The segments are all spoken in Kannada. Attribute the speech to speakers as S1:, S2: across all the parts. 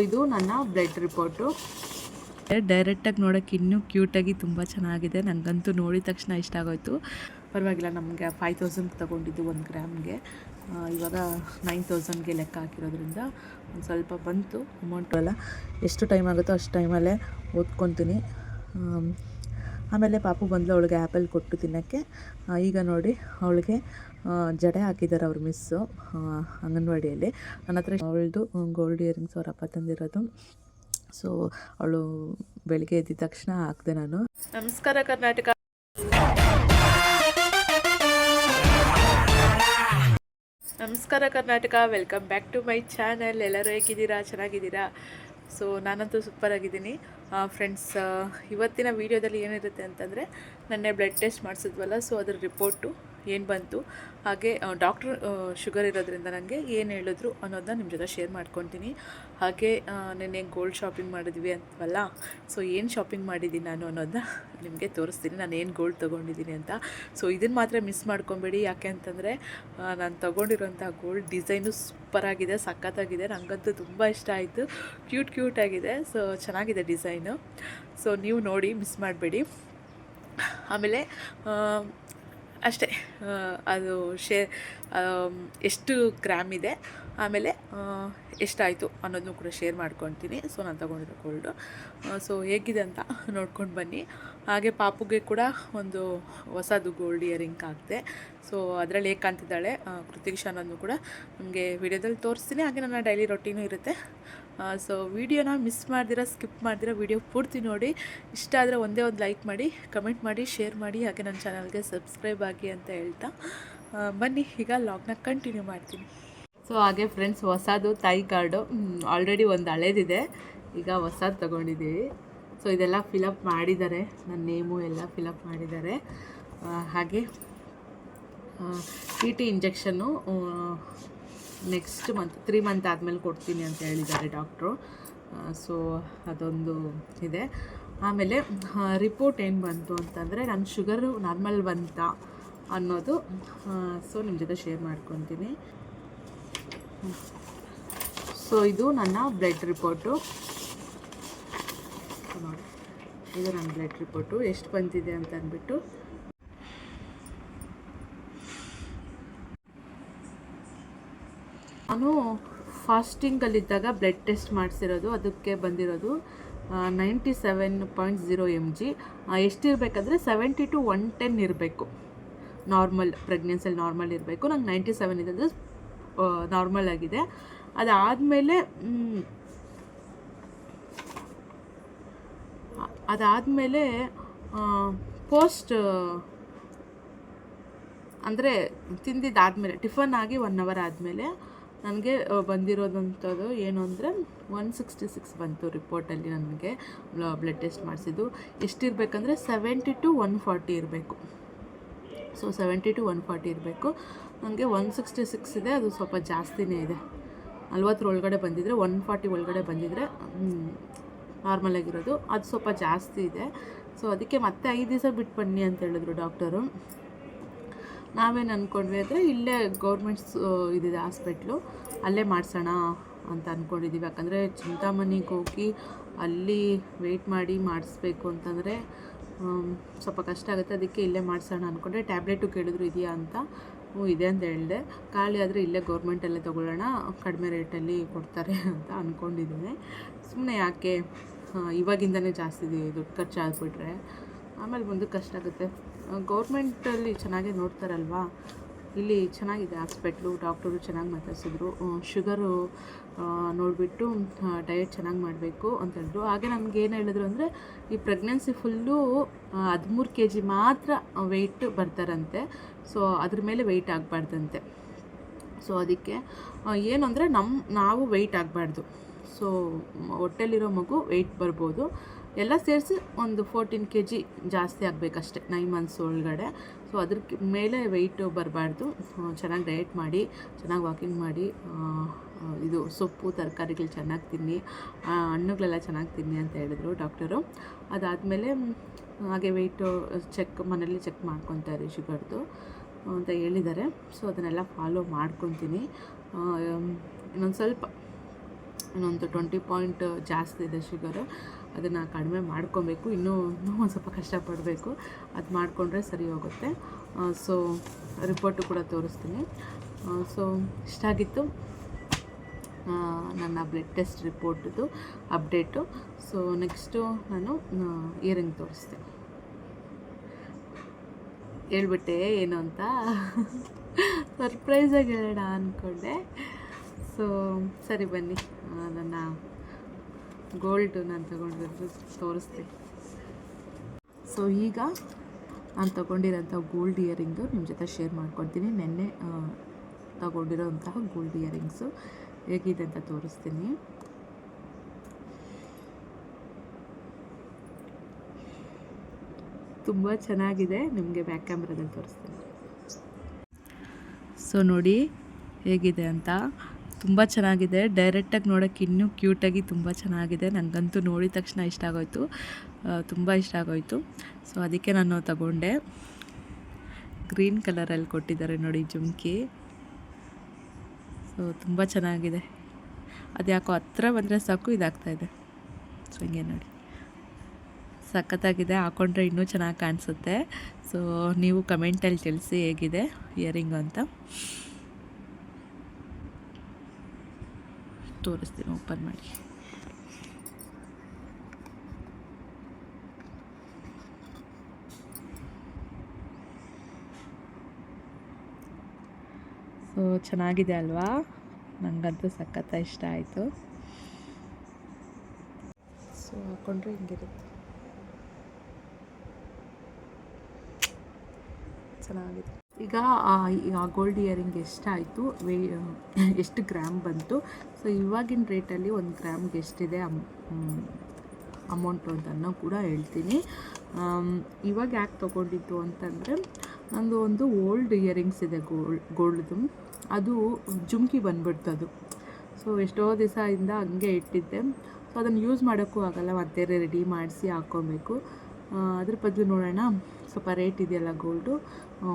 S1: ಇದು ನನ್ನ ಬ್ಲಡ್ ರಿಪೋರ್ಟು. ಡೈರೆಕ್ಟಾಗಿ ನೋಡೋಕ್ಕೆ ಇನ್ನೂ ಕ್ಯೂಟಾಗಿ ತುಂಬ ಚೆನ್ನಾಗಿದೆ. ನನಗಂತೂ ನೋಡಿದ ತಕ್ಷಣ ಇಷ್ಟ ಆಗೋಯ್ತು. ಪರವಾಗಿಲ್ಲ, ನಮಗೆ 5000 ತೊಗೊಂಡಿದ್ದು 1 ಗ್ರಾಮ್ಗೆ. ಇವಾಗ 9000ಗೆ ಲೆಕ್ಕ ಹಾಕಿರೋದ್ರಿಂದ ಒಂದು ಸ್ವಲ್ಪ ಬಂತು ಅಮೌಂಟು. ಅಲ್ಲ, ಎಷ್ಟು ಟೈಮ್ ಆಗುತ್ತೋ ಅಷ್ಟು ಟೈಮಲ್ಲೇ ಓದ್ಕೊತೀನಿ. ಆಮೇಲೆ ಪಾಪು ಬಂದಳು, ಅವಳಿಗೆ ಆ್ಯಪಲ್ ಕೊಟ್ಟು ತಿನ್ನೋಕ್ಕೆ. ಈಗ ನೋಡಿ ಅವಳಿಗೆ ಜಡೆ ಹಾಕಿದ್ದಾರೆ ಅವ್ರ ಮಿಸ್ಸು ಅಂಗನವಾಡಿಯಲ್ಲಿ. ನನ್ನ ಹತ್ರ ಅವಳದು ಗೋಲ್ಡ್ ಇಯರಿಂಗ್ಸ್ ಅವ್ರ ಅಪ್ಪ ತಂದಿರೋದು. ಸೊ ಅವಳು ಬೆಳಿಗ್ಗೆ ಎದ್ದ ತಕ್ಷಣ ಹಾಕಿದೆ ನಾನು. ನಮಸ್ಕಾರ ಕರ್ನಾಟಕ, ನಮಸ್ಕಾರ Karnataka, welcome back to my channel. ಎಲ್ಲರೂ ಹೇಗಿದ್ದೀರಾ? ಚೆನ್ನಾಗಿದ್ದೀರಾ? ಸೊ ನಾನಂತೂ ಸೂಪರಾಗಿದ್ದೀನಿ ಫ್ರೆಂಡ್ಸ್. ಇವತ್ತಿನ ವೀಡಿಯೋದಲ್ಲಿ ಏನಿರುತ್ತೆ ಅಂತಂದರೆ, ನೆನ್ನೆ ಬ್ಲಡ್ ಟೆಸ್ಟ್ ಮಾಡಿಸಿದ್ವಲ್ಲ, ಸೊ ಅದ್ರ ರಿಪೋರ್ಟು ಏನು ಬಂತು, ಹಾಗೆ ಡಾಕ್ಟ್ರು ಶುಗರ್ ಇರೋದ್ರಿಂದ ನನಗೆ ಏನು ಹೇಳಿದ್ರು ಅನ್ನೋದನ್ನ ನಿಮ್ಮ ಜೊತೆ ಶೇರ್ ಮಾಡ್ಕೊತೀನಿ. ಹಾಗೆ ನೆನ್ನೆ ಗೋಲ್ಡ್ ಶಾಪಿಂಗ್ ಮಾಡಿದ್ವಿ ಅಂತವಲ್ಲ, ಸೊ ಏನು ಶಾಪಿಂಗ್ ಮಾಡಿದ್ದೀನಿ ನಾನು ಅನ್ನೋದನ್ನ ನಿಮಗೆ ತೋರಿಸ್ತೀನಿ, ನಾನು ಏನು ಗೋಲ್ಡ್ ತೊಗೊಂಡಿದ್ದೀನಿ ಅಂತ. ಸೊ ಇದನ್ನು ಮಾತ್ರ ಮಿಸ್ ಮಾಡ್ಕೊಬೇಡಿ, ಯಾಕೆ ಅಂತಂದರೆ ನಾನು ತೊಗೊಂಡಿರೋಂಥ ಗೋಲ್ಡ್ ಡಿಸೈನು ಸೂಪರಾಗಿದೆ, ಸಖತ್ತಾಗಿದೆ. ನನಗಂತೂ ತುಂಬ ಇಷ್ಟ ಆಯಿತು, ಕ್ಯೂಟಾಗಿದೆ. ಸೊ ಚೆನ್ನಾಗಿದೆ ಡಿಸೈನು. ಸೊ ನೀವು ನೋಡಿ, ಮಿಸ್ ಮಾಡಬೇಡಿ. ಆಮೇಲೆ ಅಷ್ಟೇ, ಅದು ಎಷ್ಟು ಗ್ರಾಮ್ ಇದೆ, ಆಮೇಲೆ ಎಷ್ಟಾಯಿತು ಅನ್ನೋದನ್ನು ಕೂಡ ಶೇರ್ ಮಾಡ್ಕೊತೀನಿ. ಸೊ ನಾನು ತೊಗೊಂಡಿರೋ ಗೋಲ್ಡು ಸೊ ಹೇಗಿದೆ ಅಂತ ನೋಡ್ಕೊಂಡು ಬನ್ನಿ. ಹಾಗೆ ಪಾಪುಗೆ ಕೂಡ ಒಂದು ಹೊಸದು ಗೋಲ್ಡ್ ಇಯರಿಂಗ್ ಹಾಕಿದೆ. ಸೊ ಅದರಲ್ಲಿ ಹೇಗೆ ಕಾಣ್ತಿದ್ದಾಳೆ ಕೃತಿಕ್ಷಾ ಅನ್ನೋದನ್ನು ಕೂಡ ನಿಮಗೆ ವಿಡಿಯೋದಲ್ಲಿ ತೋರಿಸ್ತೀನಿ. ಹಾಗೆ ನನ್ನ ಡೈಲಿ ರೊಟೀನು ಇರುತ್ತೆ. ಸೊ ವಿಡಿಯೋನ ಮಿಸ್ ಮಾಡ್ದಿರ, ಸ್ಕಿಪ್ ಮಾಡ್ದಿರ ವಿಡಿಯೋ ಪೂರ್ತಿ ನೋಡಿ. ಇಷ್ಟ ಆದರೆ ಒಂದೇ ಒಂದು ಲೈಕ್ ಮಾಡಿ, ಕಮೆಂಟ್ ಮಾಡಿ, ಶೇರ್ ಮಾಡಿ, ಹಾಗೆ ನನ್ನ ಚಾನಲ್ಗೆ ಸಬ್ಸ್ಕ್ರೈಬ್ ಆಗಿ ಅಂತ ಹೇಳ್ತಾ ಬನ್ನಿ ಈಗ ಲಾಗ್ನ ಕಂಟಿನ್ಯೂ ಮಾಡ್ತೀನಿ. ಸೊ ಹಾಗೆ ಫ್ರೆಂಡ್ಸ್, ಹೊಸದು ತಾಯಿ ಕಾರ್ಡು ಆಲ್ರೆಡಿ ಒಂದು ಹಳೇದಿದೆ, ಈಗ ಹೊಸದು ತೊಗೊಂಡಿದ್ದೀವಿ. ಸೊ ಇದೆಲ್ಲ ಫಿಲಪ್ ಮಾಡಿದ್ದಾರೆ, ನನ್ನ ನೇಮು ಎಲ್ಲ ಫಿಲಪ್ ಮಾಡಿದ್ದಾರೆ. ಹಾಗೆ T injection next month 3 month ಆದಮೇಲೆ ಕೊಡ್ತೀನಿ ಅಂತ ಹೇಳಿದ್ದಾರೆ ಡಾಕ್ಟ್ರು. ಸೊ ಅದೊಂದು ಇದೆ. ಆಮೇಲೆ ರಿಪೋರ್ಟ್ ಏನು ಬಂತು ಅಂತಂದರೆ, ನನ್ನ ಶುಗರು ನಾರ್ಮಲ್ ಬಂತಾ ಅನ್ನೋದು ಸೊ ನಿಮ್ಮ ಜೊತೆ ಶೇರ್ ಮಾಡ್ಕೊತೀನಿ. ಸೊ ಇದು ನನ್ನ ಬ್ಲಡ್ ರಿಪೋರ್ಟು ನೋಡಿ, ಇದು ನನ್ನ ಬ್ಲಡ್ ರಿಪೋರ್ಟು ಎಷ್ಟು ಬಂದಿದೆ ಅಂತ ಅಂದ್ಬಿಟ್ಟು. ನಾನು ಫಾಸ್ಟಿಂಗಲ್ಲಿದ್ದಾಗ ಬ್ಲಡ್ ಟೆಸ್ಟ್ ಮಾಡಿಸಿರೋದು, ಅದಕ್ಕೆ ಬಂದಿರೋದು 97.0 mg. ಎಷ್ಟಿರಬೇಕಂದ್ರೆ 70 to 110 ಇರಬೇಕು, ನಾರ್ಮಲ್ ಪ್ರೆಗ್ನೆನ್ಸಿಯಲ್ಲಿ ನಾರ್ಮಲ್ ಇರಬೇಕು. ನಂಗೆ 97 ಇದೆ ಅಂದರೆ ನಾರ್ಮಲ್ ಆಗಿದೆ. ಅದಾದಮೇಲೆ ಪೋಸ್ಟ್ ಅಂದರೆ ತಿಂದಿದ್ದಾದಮೇಲೆ, ಟಿಫನ್ ಆಗಿ 1 hour ಆದಮೇಲೆ ನನಗೆ ಬಂದಿರೋದಂಥದ್ದು ಏನು ಅಂದರೆ 166 ಬಂತು ರಿಪೋರ್ಟಲ್ಲಿ. ನನಗೆ ಬ್ಲಡ್ ಟೆಸ್ಟ್ ಮಾಡಿಸಿದ್ದು ಎಷ್ಟಿರಬೇಕಂದ್ರೆ 70 to 140 ಇರಬೇಕು. ಸೊ 70 to 140 ಇರಬೇಕು. ನನಗೆ 166 ಇದೆ, ಅದು ಸ್ವಲ್ಪ ಜಾಸ್ತಿನೇ ಇದೆ. 40 ಒಳಗಡೆ ಬಂದಿದ್ದರೆ, 140 ಒಳಗಡೆ ಬಂದಿದ್ದರೆ ನಾರ್ಮಲಾಗಿರೋದು, ಅದು ಸ್ವಲ್ಪ ಜಾಸ್ತಿ ಇದೆ. ಸೊ ಅದಕ್ಕೆ ಮತ್ತೆ 5 ದಿವಸ ಬಿಟ್ಟು ಬನ್ನಿ ಅಂತ ಹೇಳಿದ್ರು ಡಾಕ್ಟರು. ನಾವೇನು ಅಂದ್ಕೊಂಡ್ವಿ ಅಂದರೆ, ಇಲ್ಲೇ ಗೌರ್ಮೆಂಟ್ಸ್ ಇದಿದೆ ಹಾಸ್ಪಿಟ್ಲು, ಅಲ್ಲೇ ಮಾಡಿಸೋಣ ಅಂತ ಅಂದ್ಕೊಂಡಿದ್ದೀವಿ. ಯಾಕಂದರೆ ಚಿಂತಾಮಣಿಗೆ ಹೋಗಿ ಅಲ್ಲಿ ವೆಯ್ಟ್ ಮಾಡಿ ಮಾಡಿಸ್ಬೇಕು ಅಂತಂದರೆ ಸ್ವಲ್ಪ ಕಷ್ಟ ಆಗುತ್ತೆ. ಅದಕ್ಕೆ ಇಲ್ಲೇ ಮಾಡಿಸೋಣ ಅಂದ್ಕೊಂಡ್ರೆ, ಟ್ಯಾಬ್ಲೆಟು ಕೇಳಿದ್ರು ಇದೆಯಾ ಅಂತ. ಇದೆ ಅಂತ ಹೇಳಿದೆ. ಖಾಲಿ ಆದರೆ ಇಲ್ಲೇ ಗೌರ್ಮೆಂಟಲ್ಲೇ ತೊಗೊಳ್ಳೋಣ, ಕಡಿಮೆ ರೇಟಲ್ಲಿ ಕೊಡ್ತಾರೆ ಅಂತ ಅಂದ್ಕೊಂಡಿದ್ದೀನಿ. ಸುಮ್ಮನೆ ಯಾಕೆ ಇವಾಗಿಂದನೇ ಜಾಸ್ತಿ ದುಡ್ಡು ಖರ್ಚಾಗ್ಬಿಟ್ರೆ ಆಮೇಲೆ ಮುಂದಕ್ಕೆ ಕಷ್ಟ ಆಗುತ್ತೆ. ಗೌರ್ಮೆಂಟಲ್ಲಿ ಚೆನ್ನಾಗೇ ನೋಡ್ತಾರಲ್ವಾ, ಇಲ್ಲಿ ಚೆನ್ನಾಗಿದೆ ಹಾಸ್ಪಿಟ್ಲು, ಡಾಕ್ಟರು ಚೆನ್ನಾಗಿ ಮಾತಾಡ್ಸಿದ್ರು. ಶುಗರು ನೋಡಿಬಿಟ್ಟು ಡಯಟ್ ಚೆನ್ನಾಗಿ ಮಾಡಬೇಕು ಅಂತ ಹೇಳಿದ್ರು. ಹಾಗೆ ನನಗೇನು ಹೇಳಿದ್ರು ಅಂದರೆ, ಈ ಪ್ರೆಗ್ನೆನ್ಸಿ ಫುಲ್ಲು 13 kg ಮಾತ್ರ ವೆಯ್ಟ್ ಬರ್ತಾರಂತೆ. ಸೊ ಅದ್ರ ಮೇಲೆ ವೆಯ್ಟ್ ಆಗಬಾರ್ದಂತೆ. ಸೊ ಅದಕ್ಕೆ ಏನು ಅಂದರೆ ನಾವು ವೆಯ್ಟ್ ಆಗಬಾರ್ದು. ಸೊ ಹೊಟ್ಟೆಲಿರೋ ಮಗು ವೆಯ್ಟ್ ಬರ್ಬೋದು, ಎಲ್ಲ ಸೇರಿಸಿ ಒಂದು 14 kg ಜಾಸ್ತಿ ಆಗಬೇಕಷ್ಟೆ 9 months ಒಳಗಡೆ. ಸೊ ಅದ್ರ ಮೇಲೆ ವೆಯ್ಟು ಬರಬಾರ್ದು. ಚೆನ್ನಾಗಿ ಡಯಟ್ ಮಾಡಿ, ಚೆನ್ನಾಗಿ ವಾಕಿಂಗ್ ಮಾಡಿ, ಇದು ಸೊಪ್ಪು ತರಕಾರಿಗಳು ಚೆನ್ನಾಗಿ ತಿನ್ನಿ, ಹಣ್ಣುಗಳೆಲ್ಲ ಚೆನ್ನಾಗಿ ತಿನ್ನಿ ಅಂತ ಹೇಳಿದ್ರು ಡಾಕ್ಟರು. ಅದಾದಮೇಲೆ ಹಾಗೆ ವೆಯ್ಟು ಮನೇಲಿ ಚೆಕ್ ಮಾಡ್ಕೊತಾರೆ ಶುಗರ್ದು ಅಂತ ಹೇಳಿದ್ದಾರೆ. ಸೊ ಅದನ್ನೆಲ್ಲ ಫಾಲೋ ಮಾಡ್ಕೊತೀನಿ. ಇನ್ನೊಂದು ಸ್ವಲ್ಪ ಇನ್ನೊಂದು 20 ಪಾಯಿಂಟ್ ಜಾಸ್ತಿ ಇದೆ ಶುಗರು. ಅದನ್ನು ಕಡಿಮೆ ಮಾಡ್ಕೊಬೇಕು, ಇನ್ನೂ ಒಂದು ಸ್ವಲ್ಪ ಕಷ್ಟಪಡಬೇಕು. ಅದು ಮಾಡಿಕೊಂಡ್ರೆ ಸರಿ ಹೋಗುತ್ತೆ. ಸೊ ರಿಪೋರ್ಟು ಕೂಡ ತೋರಿಸ್ತೀನಿ. ಸೊ ಇಷ್ಟ ಆಗಿತ್ತು ನನ್ನ ಬ್ಲಡ್ ಟೆಸ್ಟ್ ರಿಪೋರ್ಟ್ದು ಅಪ್ಡೇಟು. ಸೊ ನೆಕ್ಸ್ಟು ನಾನು ಇಯರಿಂಗ್ ತೋರಿಸ್ತೀನಿ. ಹೇಳ್ಬಿಟ್ಟೆ ಏನು ಅಂತ ಸರ್ಪ್ರೈಸಾಗಿ ಹೇಳೋಣ ಅಂದ್ಕೊಂಡೆ. ಸೊ ಸರಿ ಬನ್ನಿ, ನನ್ನ ಗೋಲ್ಡು ನಾನು ತಗೊಂಡಿರೋದು ತೋರಿಸ್ತೀನಿ. ಸೊ ಈಗ ನಾನು ತಗೊಂಡಿರೋಂಥ ಗೋಲ್ಡ್ ಇಯರಿಂಗು ನಿಮ್ಮ ಜೊತೆ ಶೇರ್ ಮಾಡ್ಕೊಳ್ತೀನಿ. ನೆನ್ನೆ ತಗೊಂಡಿರೋಂತಹ ಗೋಲ್ಡ್ ಇಯರಿಂಗ್ಸು ಹೇಗಿದೆ ಅಂತ ತೋರಿಸ್ತೀನಿ. ತುಂಬ ಚೆನ್ನಾಗಿದೆ, ನಿಮಗೆ ಬ್ಯಾಕ್ ಕ್ಯಾಮ್ರಾದಲ್ಲಿ ತೋರಿಸ್ತೀನಿ. ಸೊ ನೋಡಿ ಹೇಗಿದೆ ಅಂತ, ತುಂಬ ಚೆನ್ನಾಗಿದೆ. ಡೈರೆಕ್ಟಾಗಿ ನೋಡೋಕ್ಕೆ ಇನ್ನೂ ಕ್ಯೂಟಾಗಿ ತುಂಬ ಚೆನ್ನಾಗಿದೆ. ನನಗಂತೂ ನೋಡಿದ ತಕ್ಷಣ ಇಷ್ಟ ಆಗೋಯಿತು, ತುಂಬ ಇಷ್ಟ ಆಗೋಯಿತು. ಸೊ ಅದಕ್ಕೆ ನಾನು ತಗೊಂಡೆ. ಗ್ರೀನ್ ಕಲರಲ್ಲಿ ಕೊಟ್ಟಿದ್ದಾರೆ ನೋಡಿ ಜುಮ್ಕಿ. ಸೊ ತುಂಬ ಚೆನ್ನಾಗಿದೆ. ಅದು ಯಾಕೋ ಹತ್ರ ಬಂದರೆ ಸಾಕು ಇದಾಗ್ತಾಯಿದೆ. ಸೊ ಹಿಂಗೆ ನೋಡಿ ಸಖತ್ತಾಗಿದೆ, ಹಾಕ್ಕೊಂಡ್ರೆ ಇನ್ನೂ ಚೆನ್ನಾಗಿ ಕಾಣಿಸುತ್ತೆ. ಸೊ ನೀವು ಕಮೆಂಟಲ್ಲಿ ತಿಳಿಸಿ ಹೇಗಿದೆ ಇಯರಿಂಗ್ ಅಂತ. ತೋರಿಸ್ತೀನಿ, ಓಪನ್ ಮಾಡಿ. ಸೊ ಚೆನ್ನಾಗಿದೆ ಅಲ್ವಾ? ನನಗಂತೂ ಸಖತ್ತ ಇಷ್ಟ ಆಯಿತು. ಸೊ ಹಾಕ್ಕೊಂಡ್ರೆ ಹಿಂಗಿರುತ್ತೆ, ಚೆನ್ನಾಗಿದೆ. ಈಗ ಗೋಲ್ಡ್ ಇಯರಿಂಗ್ ಎಷ್ಟಾಯಿತು, ಎಷ್ಟು ಗ್ರಾಮ್ ಬಂತು, ಸೊ ಇವಾಗಿನ ರೇಟಲ್ಲಿ 1 ಗ್ರಾಮ್ಗೆ ಎಷ್ಟಿದೆ ಅಮೌಂಟು ಅಂತನೂ ಕೂಡ ಹೇಳ್ತೀನಿ. ಇವಾಗ ಯಾಕೆ ತೊಗೊಂಡಿದ್ದು ಅಂತಂದರೆ, ನಂದು ಒಂದು ಓಲ್ಡ್ ಇಯರಿಂಗ್ಸ್ ಇದೆ ಗೋಲ್ಡ್ದು. ಅದು ಜುಮ್ಕಿ ಬಂದ್ಬಿಡ್ತದು. ಸೊ ಎಷ್ಟೋ ದಿವಸದಿಂದ ಹಂಗೆ ಇಟ್ಟಿದ್ದೆ. ಸೊ ಅದನ್ನು ಯೂಸ್ ಮಾಡೋಕ್ಕೂ ಆಗೋಲ್ಲ, ಮತ್ತೆ ರೆಡಿ ಮಾಡಿಸಿ ಹಾಕ್ಕೊಬೇಕು. ಅದ್ರ ಬದಲು ನೋಡೋಣ, ಸ್ವಲ್ಪ ರೇಟ್ ಇದೆಯಲ್ಲ ಗೋಲ್ಡು,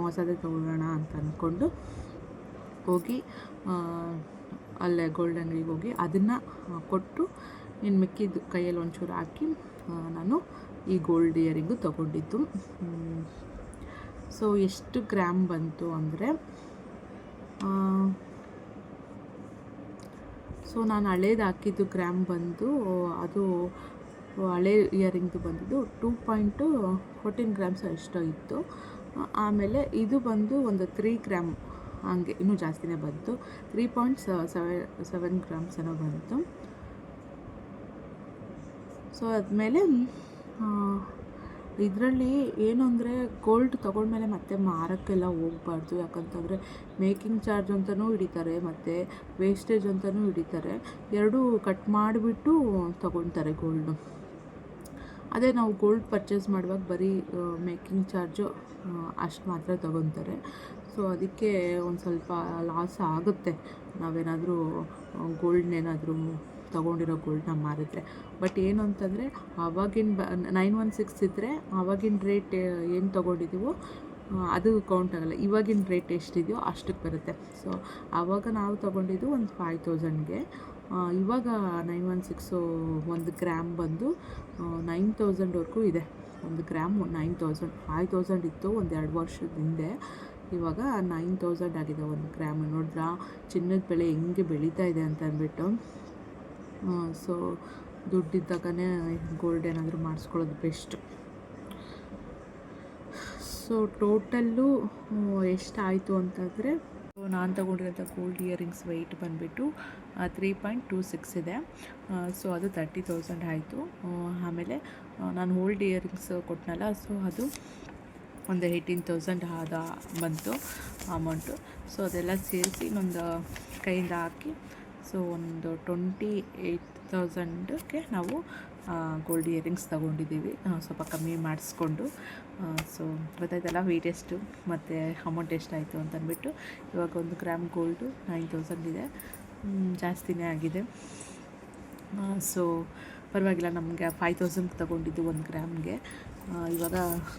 S1: ಹೊಸದೇ ತೊಗೊಳ್ಳೋಣ ಅಂತ ಅಂದ್ಕೊಂಡು ಹೋಗಿ ಅಲ್ಲೇ ಗೋಲ್ಡ್ ಅಂಗಡಿಗೆ ಹೋಗಿ ಅದನ್ನು ಕೊಟ್ಟು ಇನ್ನು ಮಿಕ್ಕಿದ್ದು ಕೈಯಲ್ಲಿ ಒಂಚೂರು ಹಾಕಿ ನಾನು ಈ ಗೋಲ್ಡ್ ಇಯರಿಂಗು ತೊಗೊಂಡಿದ್ದು. ಸೊ ಎಷ್ಟು ಗ್ರಾಮ್ ಬಂತು ಅಂದರೆ, ಸೊ ನಾನು ಹಳೇದು ಹಾಕಿದ್ದು ಗ್ರಾಮ್ ಬಂದು, ಅದು ಹಳೆ ಇಯರಿಂಗ್ದು ಬಂದಿದ್ದು 2.14 ಗ್ರಾಮ್ಸ್ ಎಷ್ಟೋ ಇತ್ತು. ಆಮೇಲೆ ಇದು ಬಂದು ಒಂದು 3 ಗ್ರಾಮ್ ಹಂಗೆ ಇನ್ನೂ ಜಾಸ್ತಿನೇ ಬಂತು, 3.7 ಗ್ರಾಮ್ಸ್ ಏನೋ ಬಂತು. ಸೊ ಆದಮೇಲೆ ಇದರಲ್ಲಿ ಏನು ಅಂದರೆ, ಗೋಲ್ಡ್ ತೊಗೊಂಡ್ಮೇಲೆ ಮತ್ತೆ ಮಾರೋಕ್ಕೆಲ್ಲ ಹೋಗಬಾರ್ದು. ಯಾಕಂತಂದರೆ ಮೇಕಿಂಗ್ ಚಾರ್ಜ್ ಅಂತಲೂ ಹಿಡಿತಾರೆ, ಮತ್ತು ವೇಸ್ಟೇಜ್ ಅಂತಲೂ ಹಿಡಿತಾರೆ. ಎರಡೂ ಕಟ್ ಮಾಡಿಬಿಟ್ಟು ತೊಗೊಳ್ತಾರೆ ಗೋಲ್ಡು. ಅದೇ ನಾವು ಗೋಲ್ಡ್ ಪರ್ಚೇಸ್ ಮಾಡುವಾಗ ಬರೀ ಮೇಕಿಂಗ್ ಚಾರ್ಜು ಅಷ್ಟು ಮಾತ್ರ ತೊಗೊತಾರೆ. ಸೊ ಅದಕ್ಕೆ ಒಂದು ಸ್ವಲ್ಪ ಲಾಸ್ ಆಗುತ್ತೆ ನಾವೇನಾದರೂ ಗೋಲ್ಡ್ನೇನಾದರೂ ತೊಗೊಂಡಿರೋ ಗೋಲ್ಡನ್ನ ಮಾರಿದ್ರೆ. ಬಟ್ ಏನು ಅಂತಂದರೆ, ಆವಾಗಿನ 916 ಇದ್ದರೆ ಆವಾಗಿನ ರೇಟ್ ಏನು ತೊಗೊಂಡಿದ್ದೀವೋ ಅದು ಕೌಂಟ್ ಆಗೋಲ್ಲ. ಇವಾಗಿನ ರೇಟ್ ಎಷ್ಟಿದೆಯೋ ಅಷ್ಟಕ್ಕೆ ಬರುತ್ತೆ. ಸೊ ಆವಾಗ ನಾವು ತೊಗೊಂಡಿದ್ದು ಒಂದು 5000ಗೆ, ಇವಾಗ 916 1 ಗ್ರಾಮ್ ಬಂದು 9000ವರೆಗೂ ಇದೆ. 1 ಗ್ರಾಮ್ 9000. 5000 ಇತ್ತು ಒಂದು 2 ವರ್ಷದ ಹಿಂದೆ, ಇವಾಗ 9000 ಆಗಿದೆ 1 ಗ್ರಾಮ್. ನೋಡಿದ್ರಾ ಚಿನ್ನದ ಬೆಲೆ ಹೆಂಗೆ ಬೆಳೀತಾ ಇದೆ ಅಂತ ಅಂದ್ಬಿಟ್ಟು. ಸೊ ದುಡ್ಡಿದ್ದಾಗನೇ ಗೋಲ್ಡ್ ಏನಾದರೂ ಮಾಡಿಸ್ಕೊಳ್ಳೋದು ಬೆಸ್ಟು. ಸೊ ಟೋಟಲ್ಲು ಎಷ್ಟಾಯಿತು ಅಂತಂದರೆ, ನಾನು ತೊಗೊಂಡಿರೋಂಥ ಗೋಲ್ಡ್ ಇಯರಿಂಗ್ಸ್ ವೆಯ್ಟ್ ಬಂದುಬಿಟ್ಟು 3.26 ಇದೆ. ಸೊ ಅದು 30,000 ಆಯಿತು. ಆಮೇಲೆ ನಾನು ಓಲ್ಡ್ ಇಯರಿಂಗ್ಸ್ ಕೊಟ್ಟನಲ್ಲ, ಸೊ ಅದು ಒಂದು 18,000 ಆದ ಬಂತು ಅಮೌಂಟು. ಸೊ ಅದೆಲ್ಲ ಸೇರಿಸಿ ಇನ್ನೊಂದು ಕೈಯಿಂದ ಹಾಕಿ, ಸೊ ಒಂದು 28,000ಗೆ ನಾವು ಗೋಲ್ಡ್ ಇಯರಿಂಗ್ಸ್ ತೊಗೊಂಡಿದ್ದೀವಿ, ಸ್ವಲ್ಪ ಕಮ್ಮಿ ಮಾಡಿಸ್ಕೊಂಡು. ಸೊ ಗೊತ್ತಾಯ್ತಲ್ಲ ವೆಯ್ಟ್ ಎಷ್ಟು ಮತ್ತು ಅಮೌಂಟ್ ಎಷ್ಟಾಯಿತು ಅಂತ ಅಂದ್ಬಿಟ್ಟು. ಇವಾಗ 1 ಗ್ರಾಮ್ ಗೋಲ್ಡು 9,000 ಇದೆ, ಜಾಸ್ತಿನೇ ಆಗಿದೆ. ಸೊ ಪರವಾಗಿಲ್ಲ, ನಮಗೆ 5,000 ತೊಗೊಂಡಿದ್ದು 1 ಗ್ರಾಮ್ಗೆ, ಇವಾಗ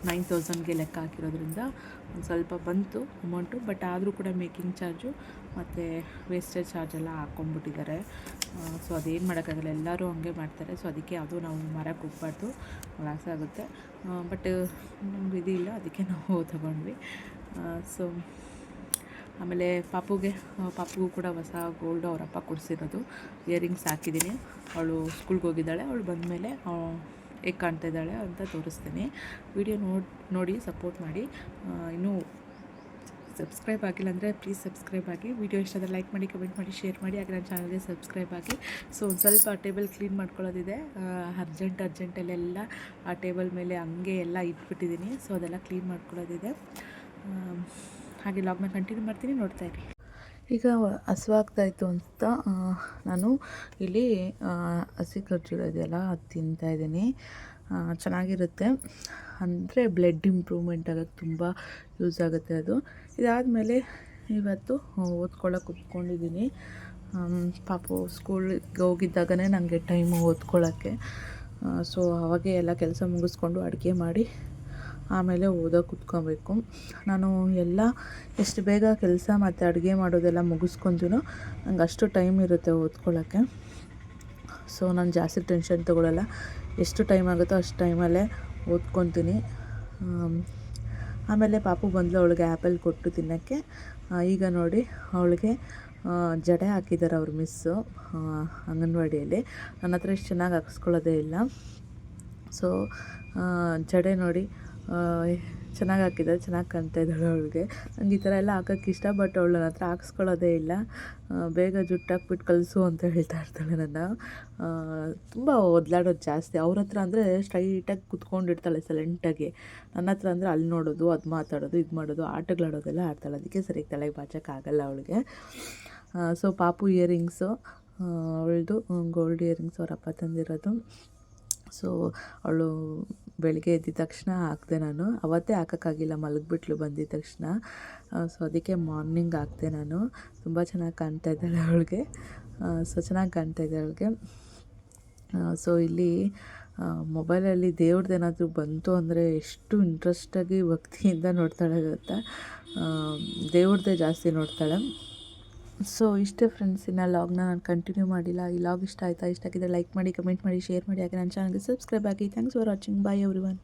S1: 9,000ಗೆ ಲೆಕ್ಕ ಹಾಕಿರೋದ್ರಿಂದ ಒಂದು ಸ್ವಲ್ಪ ಬಂತು ಅಮೌಂಟು. ಬಟ್ ಆದರೂ ಕೂಡ ಮೇಕಿಂಗ್ ಚಾರ್ಜು ಮತ್ತು ವೇಸ್ಟೇಜ್ ಚಾರ್ಜೆಲ್ಲ ಹಾಕ್ಕೊಂಡ್ಬಿಟ್ಟಿದ್ದಾರೆ. ಸೊ ಅದೇನು ಮಾಡೋಕ್ಕಾಗಲ್ಲ, ಎಲ್ಲರೂ ಹಂಗೆ ಮಾಡ್ತಾರೆ. ಸೊ ಅದಕ್ಕೆ ಯಾವುದೂ ನಾವು ಮಾರಕ್ಕೆ ಹೋಗ್ಬಾರ್ದು, ಲಾಸ್ ಆಗುತ್ತೆ. ಬಟ್ ನಮ್ಗೆ ಇದಿಲ್ಲ, ಅದಕ್ಕೆ ನಾವು ತೊಗೊಂಡ್ವಿ. ಸೊ ಆಮೇಲೆ ಪಾಪುಗೂ ಕೂಡ ಹೊಸ ಗೋಲ್ಡು ಅವ್ರ ಅಪ್ಪ ಕೊಡಿಸಿರೋದು ಇಯರಿಂಗ್ಸ್ ಹಾಕಿದ್ದೀನಿ. ಅವಳು ಸ್ಕೂಲ್ಗೆ ಹೋಗಿದ್ದಾಳೆ, ಅವಳು ಬಂದಮೇಲೆ ಹೇಗೆ ಕಾಣ್ತಾ ಇದ್ದಾಳೆ ಅಂತ ತೋರಿಸ್ತೀನಿ. ವಿಡಿಯೋ ನೋಡಿ ಸಪೋರ್ಟ್ ಮಾಡಿ. ಇನ್ನೂ ಸಬ್ಸ್ಕ್ರೈಬ್ ಆಗಿಲ್ಲ ಅಂದರೆ ಪ್ಲೀಸ್ ಸಬ್ಸ್ಕ್ರೈಬ್ ಆಗಿ. ವಿಡಿಯೋ ಇಷ್ಟ ಆದರೆ ಲೈಕ್ ಮಾಡಿ, ಕಮೆಂಟ್ ಮಾಡಿ, ಶೇರ್ ಮಾಡಿ. ಹಾಗೆ ನನ್ನ ಚಾನಲ್ಗೆ ಸಬ್ಸ್ಕ್ರೈಬ್ ಆಗಿ. ಸೊ ಒಂದು ಸ್ವಲ್ಪ ಟೇಬಲ್ ಕ್ಲೀನ್ ಮಾಡ್ಕೊಳ್ಳೋದಿದೆ, ಅರ್ಜೆಂಟಲ್ಲೆಲ್ಲ ಆ ಟೇಬಲ್ ಮೇಲೆ ಹಂಗೆ ಎಲ್ಲ ಇಟ್ಬಿಟ್ಟಿದ್ದೀನಿ. ಸೊ ಅದೆಲ್ಲ ಕ್ಲೀನ್ ಮಾಡ್ಕೊಳ್ಳೋದಿದೆ. ಹಾಗೆ ಲಾಗ್ನ ಕಂಟಿನ್ಯೂ ಮಾಡ್ತೀನಿ, ನೋಡ್ತಾಯಿರಿ. ಈಗ ಹಸುವಾಗ್ತಾಯಿತ್ತು ಅಂತ ನಾನು ಇಲ್ಲಿ ಹಸಿ ಖರ್ಜೂರ ಇದೆಯಲ್ಲ ಅದು ತಿಂತಾಯಿದ್ದೀನಿ. ಚೆನ್ನಾಗಿರುತ್ತೆ, ಅಂದರೆ ಬ್ಲಡ್ ಇಂಪ್ರೂವ್ಮೆಂಟ್ ಆಗೋಕ್ಕೆ ತುಂಬ ಯೂಸ್ ಆಗುತ್ತೆ ಅದು. ಇದಾದಮೇಲೆ ಇವತ್ತು ಓದ್ಕೊಳ್ಳೋಕೆ ಕೂತ್ಕೊಂಡಿದ್ದೀನಿ. ಪಾಪು ಸ್ಕೂಲಿಗೆ ಹೋಗಿದ್ದಾಗಲೇ ನನಗೆ ಟೈಮು ಓದ್ಕೊಳ್ಳೋಕ್ಕೆ. ಸೊ ಅವಾಗೆ ಎಲ್ಲ ಕೆಲಸ ಮುಗಿಸ್ಕೊಂಡು ಅಡುಗೆ ಮಾಡಿ ಆಮೇಲೆ ಓದೋಕೆ ಕೂತ್ಕೊಬೇಕು. ನಾನು ಎಲ್ಲ ಎಷ್ಟು ಬೇಗ ಕೆಲಸ ಮತ್ತು ಅಡುಗೆ ಮಾಡೋದೆಲ್ಲ ಮುಗಿಸ್ಕೊಂತೀನೋ ನಂಗೆ ಅಷ್ಟು ಟೈಮ್ ಇರುತ್ತೆ ಓದ್ಕೊಳ್ಳೋಕ್ಕೆ. ಸೊ ನಾನು ಜಾಸ್ತಿ ಟೆನ್ಷನ್ ತೊಗೊಳ್ಳಲ್ಲ, ಎಷ್ಟು ಟೈಮ್ ಆಗುತ್ತೋ ಅಷ್ಟು ಟೈಮಲ್ಲೇ ಓದ್ಕೊತೀನಿ. ಆಮೇಲೆ ಪಾಪು ಬಂದಳು, ಅವಳಿಗೆ ಆ್ಯಪಲ್ ಕೊಟ್ಟು ತಿನ್ನೋಕ್ಕೆ. ಈಗ ನೋಡಿ ಅವಳಿಗೆ ಜಡೆ ಹಾಕಿದ್ದಾರೆ ಅವ್ರ ಮಿಸ್ಸು ಅಂಗನವಾಡಿಯಲ್ಲಿ. ನನ್ನ ಹತ್ರ ಇಷ್ಟು ಚೆನ್ನಾಗಿ ಹಾಕಿಸ್ಕೊಳ್ಳೋದೇ ಇಲ್ಲ. ಸೊ ಜಡೆ ನೋಡಿ ಚೆನ್ನಾಗಿ ಹಾಕಿದ್ದಾರೆ, ಚೆನ್ನಾಗಿ ಕಾಣ್ತಾ ಇದ್ದಾಳೆ ಅವಳಿಗೆ. ನಂಗೆ ಈ ಥರ ಎಲ್ಲ ಹಾಕೋಕ್ಕೆ ಇಷ್ಟ, ಬಟ್ ಅವಳು ನನ್ನ ಹತ್ರ ಹಾಕ್ಸ್ಕೊಳ್ಳೋದೇ ಇಲ್ಲ. ಬೇಗ ಜುಟ್ಟು ಹಾಕ್ಬಿಟ್ಟು ಕಳಿಸು ಅಂತ ಹೇಳ್ತಾ ಇರ್ತಾಳೆ ನನ್ನ. ತುಂಬ ಒದ್ಲಾಡೋದು ಜಾಸ್ತಿ ಅವ್ರ ಹತ್ರ. ಅಂದರೆ ಸ್ಟ್ರೈಟಾಗಿ ಕುತ್ಕೊಂಡಿರ್ತಾಳೆ ಸೈಲೆಂಟಾಗಿ. ನನ್ನ ಹತ್ರ ಅಂದರೆ ಅಲ್ಲಿ ನೋಡೋದು, ಅದು ಮಾತಾಡೋದು, ಇದು ಮಾಡೋದು, ಆಟಗಳಾಡೋದೆಲ್ಲ ಆಡ್ತಾಳೆ. ಅದಕ್ಕೆ ಸರಿಯಾಗಿ ತಲೆಗೆ ಬಾಚೋಕ್ಕಾಗಲ್ಲ ಅವಳಿಗೆ. ಸೊ ಪಾಪು ಇಯರಿಂಗ್ಸು ಅವಳದು ಗೋಲ್ಡ್ ಇಯರಿಂಗ್ಸ್ ಅವ್ರ ಅಪ್ಪ ತಂದಿರೋದು. ಸೊ ಅವಳು ಬೆಳಗ್ಗೆ ಎದ್ದಿದ ತಕ್ಷಣ ಹಾಕಿದೆ ನಾನು. ಅವತ್ತೇ ಹಾಕೋಕ್ಕಾಗಿಲ್ಲ, ಮಲಗಿಬಿಟ್ಲು ಬಂದಿದ್ದ ತಕ್ಷಣ. ಸೊ ಅದಕ್ಕೆ ಮಾರ್ನಿಂಗ್ ಹಾಕಿದೆ ನಾನು. ತುಂಬ ಚೆನ್ನಾಗಿ ಕಾಣ್ತಾ ಇದ್ದಾಳೆ ಅವಳಿಗೆ. ಸೊ ಚೆನ್ನಾಗಿ ಕಾಣ್ತಾ ಇದೆ ಅವಳಿಗೆ. ಸೊ ಇಲ್ಲಿ ಮೊಬೈಲಲ್ಲಿ ದೇವ್ರದ್ದೇನಾದರೂ ಬಂತು ಅಂದರೆ ಎಷ್ಟು ಇಂಟ್ರೆಸ್ಟಾಗಿ ಭಕ್ತಿಯಿಂದ ನೋಡ್ತಾಳೆ ಗೊತ್ತಾ. ದೇವ್ರದ್ದೇ ಜಾಸ್ತಿ ನೋಡ್ತಾಳೆ. ಸೊ ಇಷ್ಟೇ ಫ್ರೆಂಡ್ಸ್, ಇನ್ನು ಲಾಗ್ನ ನಾನು ಕಂಟಿನ್ಯೂ ಮಾಡಿಲ್ಲ. ಈ ಲಾಗ್ ಇಷ್ಟ ಆಯಿತಾ? ಇಷ್ಟ ಆಗಿದ್ದರೆ ಲೈಕ್ ಮಾಡಿ, ಕಮೆಂಟ್ ಮಾಡಿ, ಶೇರ್ ಮಾಡಿ. ಹಾಗೆ ನನ್ನ ಚಾನಲ್ಗೆ ಸಬ್ಸ್ಕ್ರೈಬ್ ಆಗಿ. Thanks for watching. Bye everyone.